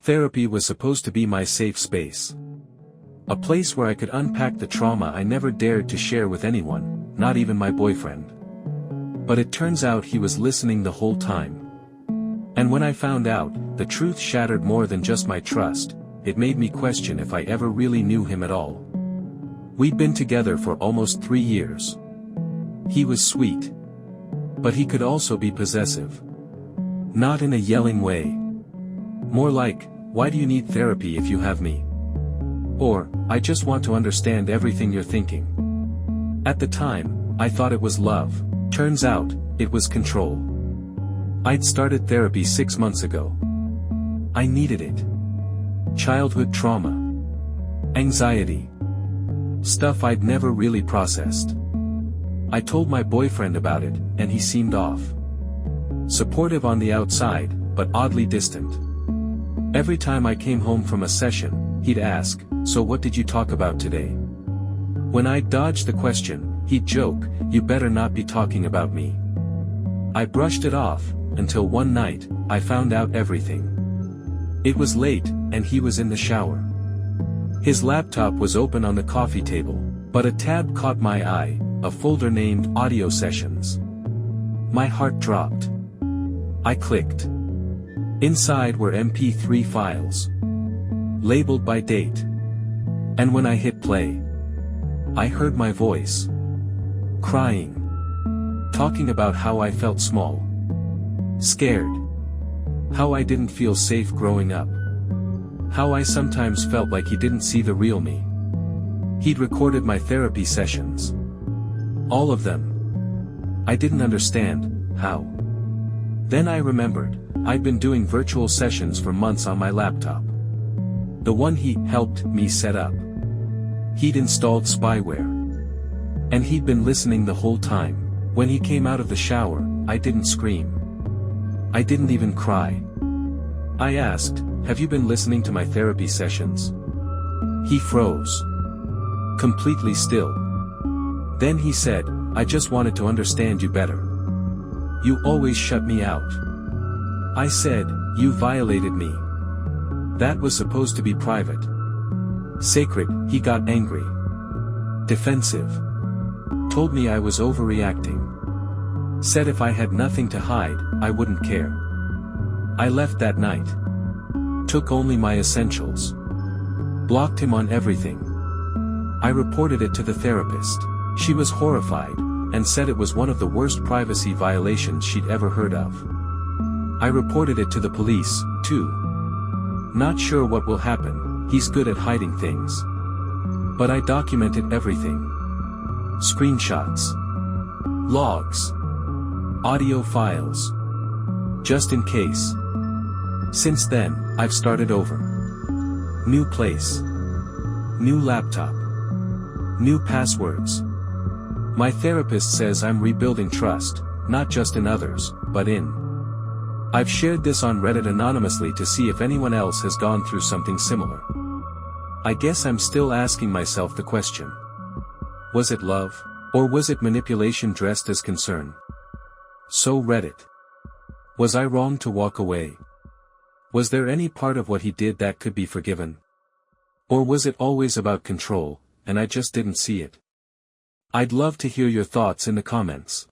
Therapy was supposed to be my safe space. A place where I could unpack the trauma I never dared to share with anyone, not even my boyfriend. But it turns out he was listening the whole time. And when I found out, the truth shattered more than just my trust. It made me question if I ever really knew him at all. We'd been together for almost 3 years. He was sweet. But he could also be possessive. Not in a yelling way. More like, why do you need therapy if you have me? Or, I just want to understand everything you're thinking. At the time, I thought it was love. Turns out, it was control. I'd started therapy 6 months ago. I needed it. Childhood trauma. Anxiety. Stuff I'd never really processed. I told my boyfriend about it, and he seemed off. Supportive on the outside, but oddly distant. Every time I came home from a session, he'd ask, "So what did you talk about today?" When I'd dodge the question, he'd joke, "You better not be talking about me." I brushed it off, until one night, I found out everything. It was late, and he was in the shower. His laptop was open on the coffee table, but a tab caught my eye, a folder named Audio Sessions. My heart dropped. I clicked. Inside were MP3 files. Labeled by date. And when I hit play, I heard my voice. Crying. Talking about how I felt small. Scared. How I didn't feel safe growing up. How I sometimes felt like he didn't see the real me. He'd recorded my therapy sessions. All of them. I didn't understand how. Then I remembered, I'd been doing virtual sessions for months on my laptop. The one he helped me set up. He'd installed spyware. And he'd been listening the whole time. When he came out of the shower, I didn't scream. I didn't even cry. I asked, "Have you been listening to my therapy sessions?" He froze. Completely still. Then he said, "I just wanted to understand you better. You always shut me out." I said, "You violated me. That was supposed to be private. Sacred." He got angry. Defensive. Told me I was overreacting. Said if I had nothing to hide, I wouldn't care. I left that night. Took only my essentials. Blocked him on everything. I reported it to the therapist. She was horrified, and said it was one of the worst privacy violations she'd ever heard of. I reported it to the police, too. Not sure what will happen, he's good at hiding things. But I documented everything. Screenshots. Logs. Audio files. Just in case. Since then, I've started over. New place. New laptop. New passwords. My therapist says I'm rebuilding trust, not just in others, but in. I've shared this on Reddit anonymously to see if anyone else has gone through something similar. I guess I'm still asking myself the question. Was it love? Or was it manipulation dressed as concern? So Reddit. Was I wrong to walk away? Was there any part of what he did that could be forgiven? Or was it always about control, and I just didn't see it? I'd love to hear your thoughts in the comments.